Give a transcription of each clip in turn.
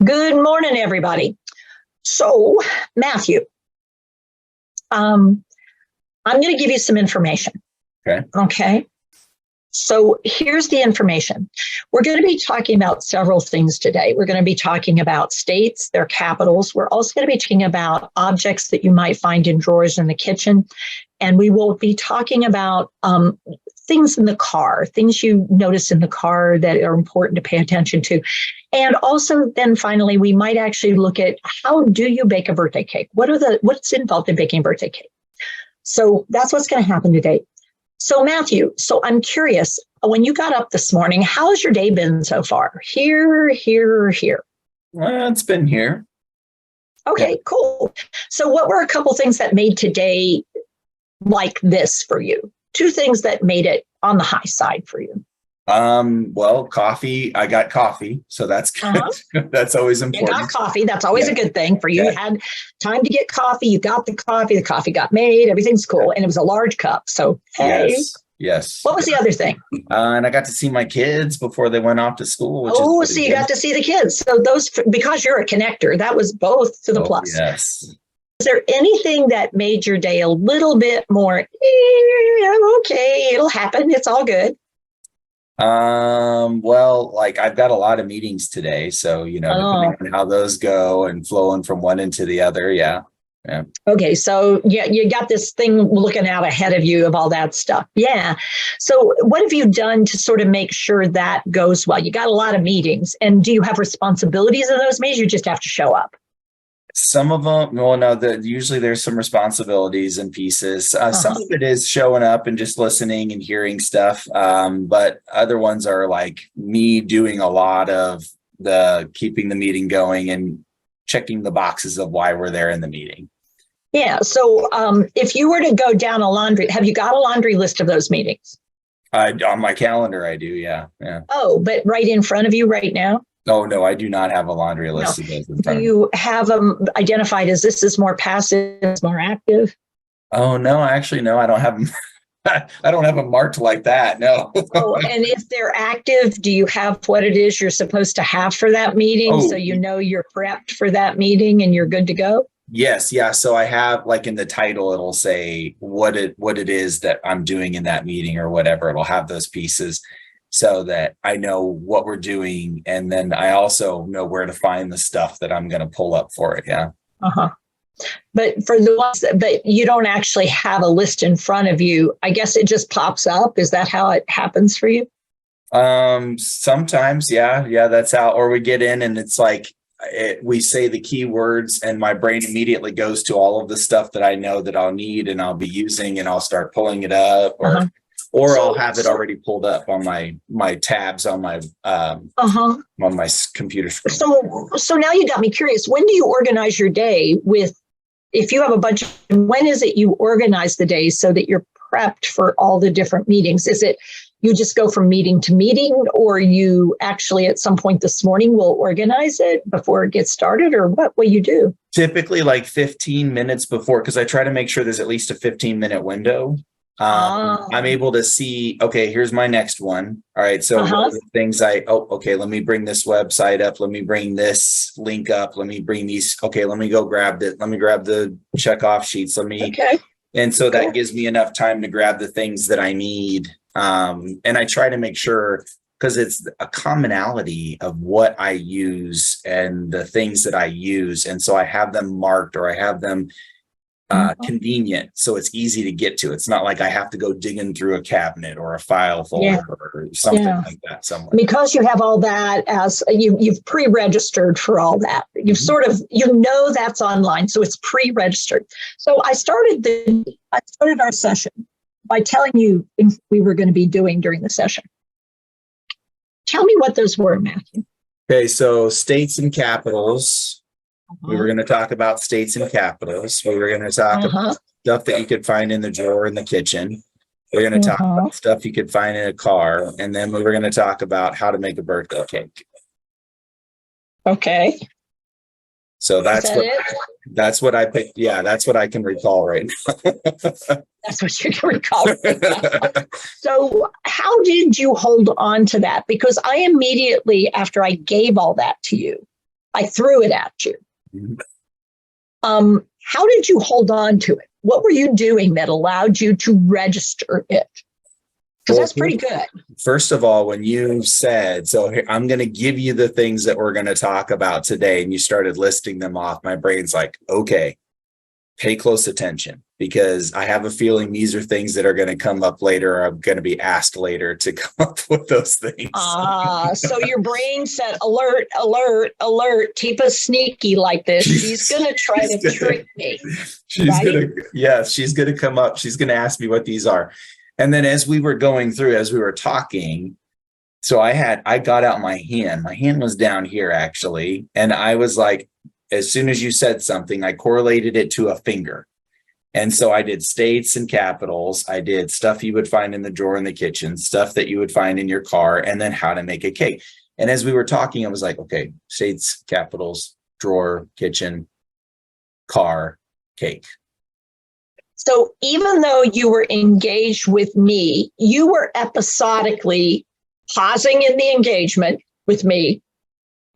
Good morning, everybody. So, Matthew, I'm going to give you some information. Okay. So here's the information. We're going to be talking about several things today. We're going to be talking about states, their capitals. We're also going to be talking about objects that you might find in drawers in the kitchen. And we will be talking about things in the car, things you notice in the car that are important to pay attention to. And also then finally, we might actually look at how do you bake a birthday cake? What's involved in baking a birthday cake? So that's what's going to happen today. So Matthew, I'm curious, when you got up this morning, how's your day been so far? Here. Well, it's been here. Okay, Yeah. Cool. So what were a couple things that made today like this for you? Two things that made it on the high side for you. Well, coffee. I got coffee, so that's good. That's always important. You got coffee. That's always a good thing for you. Yeah. You had time to get coffee. You got the coffee got made. Everything's cool. And it was a large cup. So, hey. Yes. What was the other thing? And I got to see my kids before they went off to school. So you got to see the kids. So those, because you're a connector, that was both to the plus. Yes. Is there anything that made your day a little bit more, okay, it'll happen. It's all good. Well, like I've got a lot of meetings today, so depending on how those go and flowing from one into the other. Yeah. Okay, so you got this thing looking out ahead of you of all that stuff. Yeah. So what have you done to sort of make sure that goes well? You got a lot of meetings, and do you have responsibilities in those meetings? You just have to show up. Some of them, well, no, usually there's some responsibilities and pieces. Some of it is showing up and just listening and hearing stuff. But other ones are like me doing a lot of the keeping the meeting going and checking the boxes of why we're there in the meeting. Yeah. So if you were to go down have you got a laundry list of those meetings? On my calendar, I do. Yeah. Oh, but right in front of you right now? Oh, no, I do not have a laundry list. Do you have them identified as this is more passive, it's more active? Oh, no, actually, no, I don't have them. I don't have them marked like that. No. And if they're active, do you have what it is you're supposed to have for that meeting? So you know you're prepped for that meeting and you're good to go? Yes. Yeah. So I have, like, in the title, it'll say what it is that I'm doing in that meeting or whatever. It'll have those pieces so that I know what we're doing. And then I also know where to find the stuff that I'm going to pull up for it. Yeah. But for the ones but you don't actually have a list in front of you, I guess it just pops up. Is that how it happens for you? Sometimes. Yeah. That's how, or we get in and it's like, we say the keywords and my brain immediately goes to all of the stuff that I know that I'll need and I'll be using, and I'll start pulling it up or I'll have it already pulled up on my tabs on my on my computer screen. So now you got me curious. When do you organize your day if you have a bunch when is it you organize the day so that you're prepped for all the different meetings? Is it you just go from meeting to meeting, or you actually at some point this morning will organize it before it gets started, or what will you do? Typically like 15 minutes before, because I try to make sure there's at least a 15-minute window. I'm able to see, okay, here's my next one. All right. So what are the things okay, let me bring this website up. Let me bring this link up. Let me bring these. Okay. Let me go grab it. Let me grab the check off sheets. And so that gives me enough time to grab the things that I need. And I try to make sure, because it's a commonality of what I use and the things that I use. And so I have them marked, or I have them convenient, so it's easy to get to. It's not like I have to go digging through a cabinet or a file folder or something like that somewhere. Because you have all that as you've pre-registered for all that. You've sort of that's online, so it's pre-registered. So I started our session by telling you things we were going to be doing during the session. Tell me what those were, Matthew. Okay, so states and capitals. We were going to talk about states and capitals. We were going to talk about stuff that you could find in the drawer in the kitchen. We're going to talk about stuff you could find in a car. And then we were going to talk about how to make a birthday cake. Okay. So that's what I picked. Yeah, that's what I can recall right now. That's what you can recall right now. So how did you hold on to that? Because I immediately, after I gave all that to you, I threw it at you. How did you hold on to it? What were you doing that allowed you to register it? Because that's pretty good. First of all, when you said, so here, I'm going to give you the things that we're going to talk about today, and you started listing them off, my brain's like, okay, pay close attention, because I have a feeling these are things that are going to come up later. I'm going to be asked later to come up with those things. So your brain said, alert, alert, alert. Tipa's sneaky like this. She's going to try to trick me. She's going to come up. She's going to ask me what these are. And then as we were going through, as we were talking, so I got out my hand was down here actually. And I was like, as soon as you said something, I correlated it to a finger. And so I did states and capitals. I did stuff you would find in the drawer in the kitchen, stuff that you would find in your car, and then how to make a cake. And as we were talking, I was like, okay, states, capitals, drawer, kitchen, car, cake. So even though you were engaged with me, you were episodically pausing in the engagement with me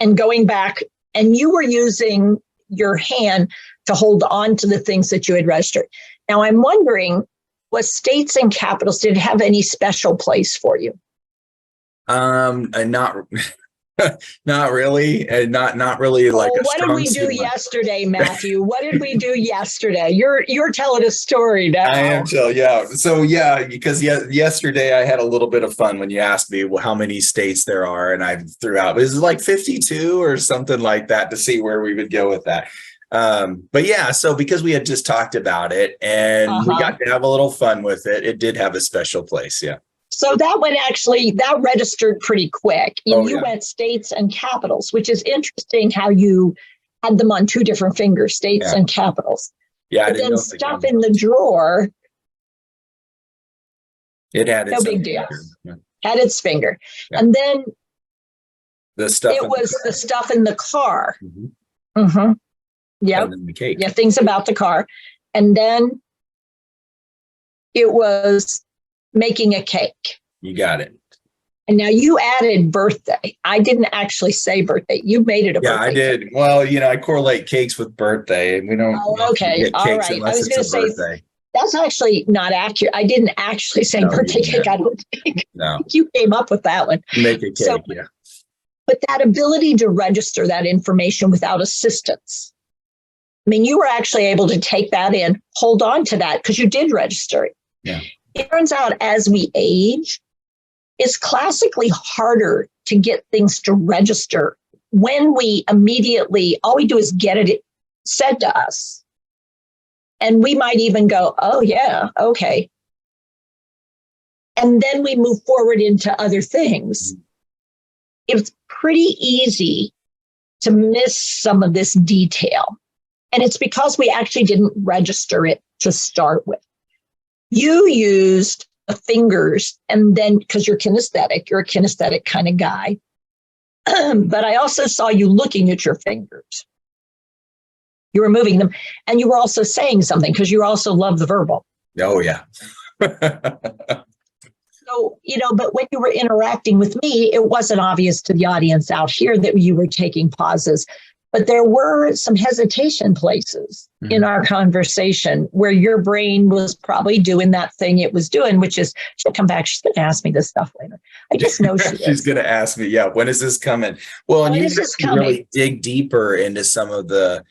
and going back, and you were using your hand to hold on to the things that you had registered. Now, I'm wondering, was states and capitals, did it have any special place for you? Not really, and not really like a what did we do yesterday, Matthew? What did we do yesterday? You're telling a story now. I am because yesterday I had a little bit of fun when you asked me how many states there are, and I threw out, it was like 52 or something like that to see where we would go with that. But yeah, so because we had just talked about it and we got to have a little fun with it, it did have a special place. Yeah. So that registered pretty quick. You went states and capitals, which is interesting how you had them on two different fingers, states and capitals. Yeah. But then stuff in the drawer. It had its big deal. Had its finger. Yeah. And then the stuff the stuff in the car. Yeah. And then the cake. Yeah, things about the car. And then it was making a cake. You got it. And now you added birthday. I didn't actually say birthday. You made it a birthday. Yeah, I did. Cake. Well, I correlate cakes with birthday, and we don't. Oh, okay. All right. I was going to say birthday. That's actually not accurate. I didn't actually say birthday cake. I don't think. No. You came up with that one. Make a cake, yeah. But that ability to register that information without assistance. I mean, you were actually able to take that in, hold on to that because you did register it. Yeah. It turns out as we age, it's classically harder to get things to register when we immediately, all we do is get it said to us. And we might even go, oh, yeah, okay. And then we move forward into other things. It's pretty easy to miss some of this detail. And it's because we actually didn't register it to start with. You used the fingers, and then because you're a kinesthetic kind of guy. But I also saw you looking at your fingers. You were moving them, and you were also saying something because you also love the verbal. Oh, yeah. So, but when you were interacting with me, it wasn't obvious to the audience out here that you were taking pauses. But there were some hesitation places in our conversation where your brain was probably doing that thing it was doing, which is, she'll come back. She's going to ask me this stuff later. I just know she She's going to ask me, when is this coming? Well, and you really dig deeper into some of the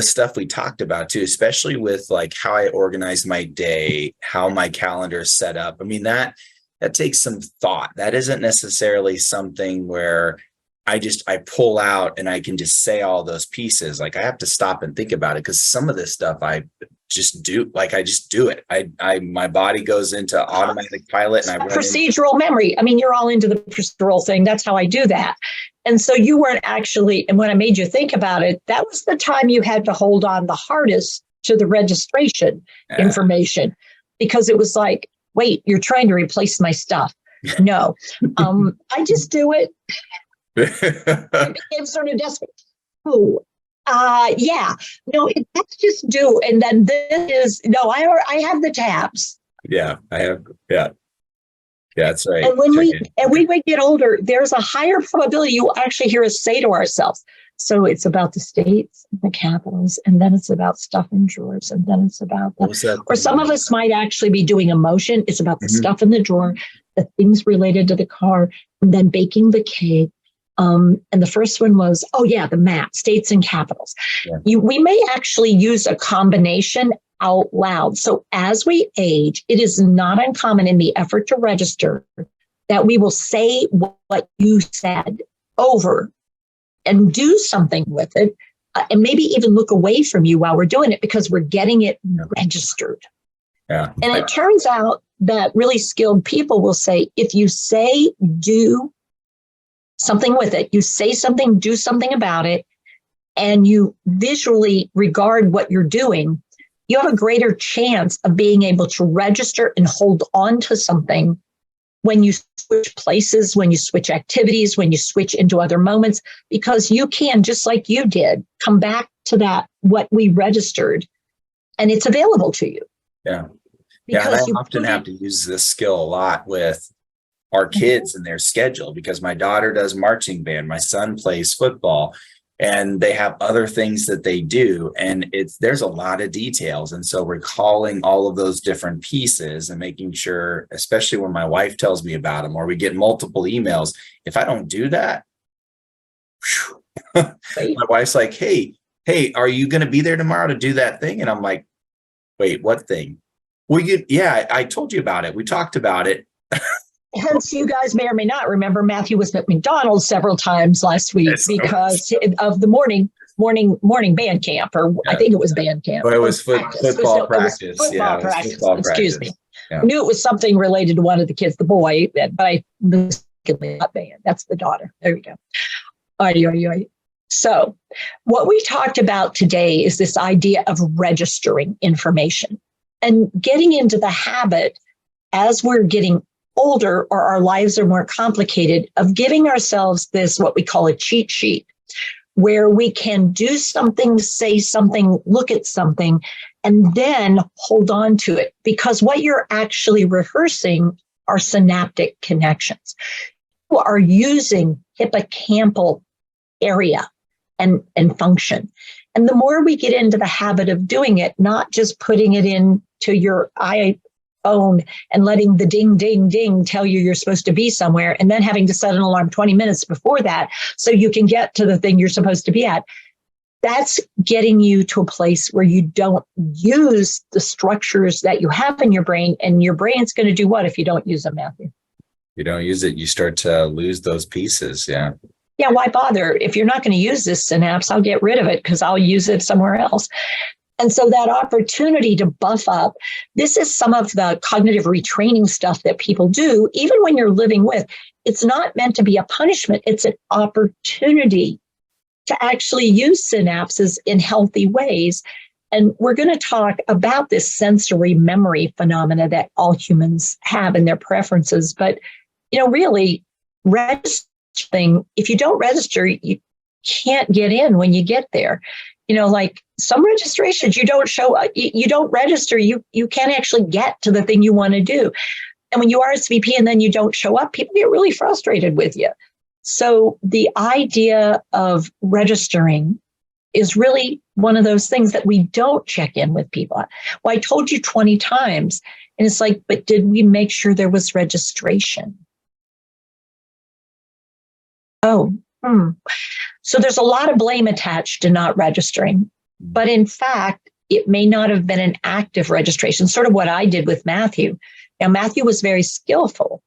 stuff we talked about too, especially with like how I organize my day, how my calendar is set up. I mean, that takes some thought. That isn't necessarily something where I pull out and I can just say all those pieces. Like I have to stop and think about it because some of this stuff I just do. Like I just do it. My body goes into automatic pilot, and procedural memory. I mean, you're all into the procedural thing. That's how I do that. And so you weren't actually. And when I made you think about it, that was the time you had to hold on the hardest to the registration information, because it was like, wait, you're trying to replace my stuff. No, I just do it. I became sort of desperate. Let's just do. And then this is, I have the tabs. Yeah, I have. Yeah, that's right. And when we get older, there's a higher probability you actually hear us say to ourselves, So it's about the states, the capitals, and then it's about stuff in drawers, and then it's about or some of us might actually be doing emotion. It's about the stuff in the drawer, the things related to the car, and then baking the cake. And the first one was, the map, states and capitals. Yeah. We may actually use a combination out loud. So as we age, it is not uncommon in the effort to register that we will say what you said over and do something with it, and maybe even look away from you while we're doing it because we're getting it registered. Yeah. And it turns out that really skilled people will say, if you say, do something with it, you say something, do something about it, and you visually regard what you're doing, you have a greater chance of being able to register and hold on to something when you switch places, when you switch activities, when you switch into other moments, because you can, just like you did, come back to that, what we registered, and it's available to you. Yeah. And I often have to use this skill a lot with our kids and their schedule, because my daughter does marching band, my son plays football, and they have other things that they do. And there's a lot of details. And so recalling all of those different pieces and making sure, especially when my wife tells me about them, or we get multiple emails, if I don't do that, my wife's like, hey, are you going to be there tomorrow to do that thing? And I'm like, wait, what thing? Well, I told you about it. We talked about it. Hence, you guys may or may not remember Matthew was at McDonald's several times last week because of the morning band camp, or I think it was band camp. But it was football practice. Football practice. Excuse me. Yeah. I knew it was something related to one of the kids, the boy, but I mistakenly not band. That's the daughter. There you go. So what we talked about today is this idea of registering information and getting into the habit as we're getting older or our lives are more complicated of giving ourselves this, what we call a cheat sheet, where we can do something, say something, look at something, and then hold on to it. Because what you're actually rehearsing are synaptic connections. You are using hippocampal area and function. And the more we get into the habit of doing it, not just putting it into your iPhone and letting the ding, ding, ding tell you're supposed to be somewhere, and then having to set an alarm 20 minutes before that so you can get to the thing you're supposed to be at. That's getting you to a place where you don't use the structures that you have in your brain, and your brain's going to do what if you don't use them, Matthew? You don't use it, you start to lose those pieces. Yeah. Yeah, why bother? If you're not going to use this synapse, I'll get rid of it because I'll use it somewhere else. And so that opportunity to buff up, this is some of the cognitive retraining stuff that people do, even when you're living with. It's not meant to be a punishment. It's an opportunity to actually use synapses in healthy ways. And we're going to talk about this sensory memory phenomena that all humans have in their preferences. But, really, registering, if you don't register, you can't get in when you get there. Like some registrations, you don't show up, you don't register, you can't actually get to the thing you want to do. And when you RSVP and then you don't show up, people get really frustrated with you. So the idea of registering is really one of those things that we don't check in with people. Well, I told you 20 times, and it's like, but did we make sure there was registration? So there's a lot of blame attached to not registering, but in fact, it may not have been an active registration, sort of what I did with Matthew. Now, Matthew was very skillful,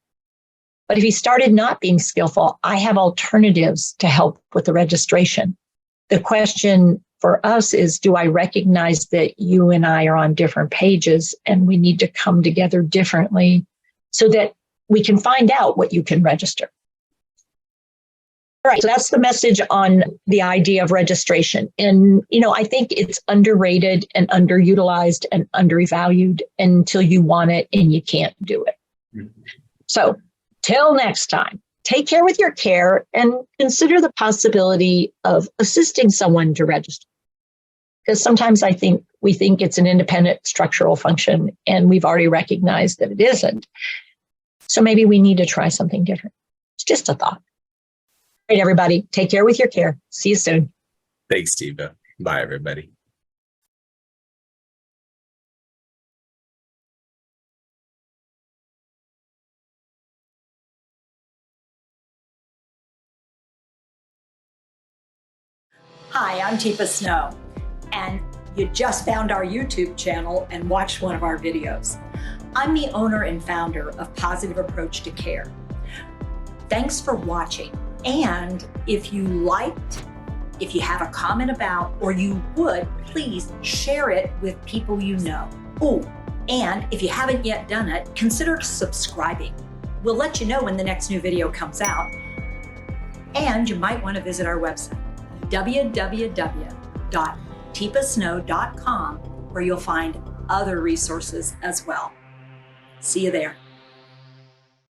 but if he started not being skillful, I have alternatives to help with the registration. The question for us is, do I recognize that you and I are on different pages and we need to come together differently so that we can find out what you can register? All right, so that's the message on the idea of registration. And, I think it's underrated and underutilized and undervalued until you want it and you can't do it. Mm-hmm. So till next time, take care with your care and consider the possibility of assisting someone to register. Because sometimes we think it's an independent structural function and we've already recognized that it isn't. So maybe we need to try something different. It's just a thought. All right, everybody, take care with your care. See you soon. Thanks, Tiva. Bye, everybody. Hi, I'm Tifa Snow, and you just found our YouTube channel and watched one of our videos. I'm the owner and founder of Positive Approach to Care. Thanks for watching, and if you liked, if you have a comment about, or you would, please share it with people you know. Oh, and if you haven't yet done it, consider subscribing. We'll let you know when the next new video comes out, and you might want to visit our website, www.tipasnow.com, where you'll find other resources as well. See you there.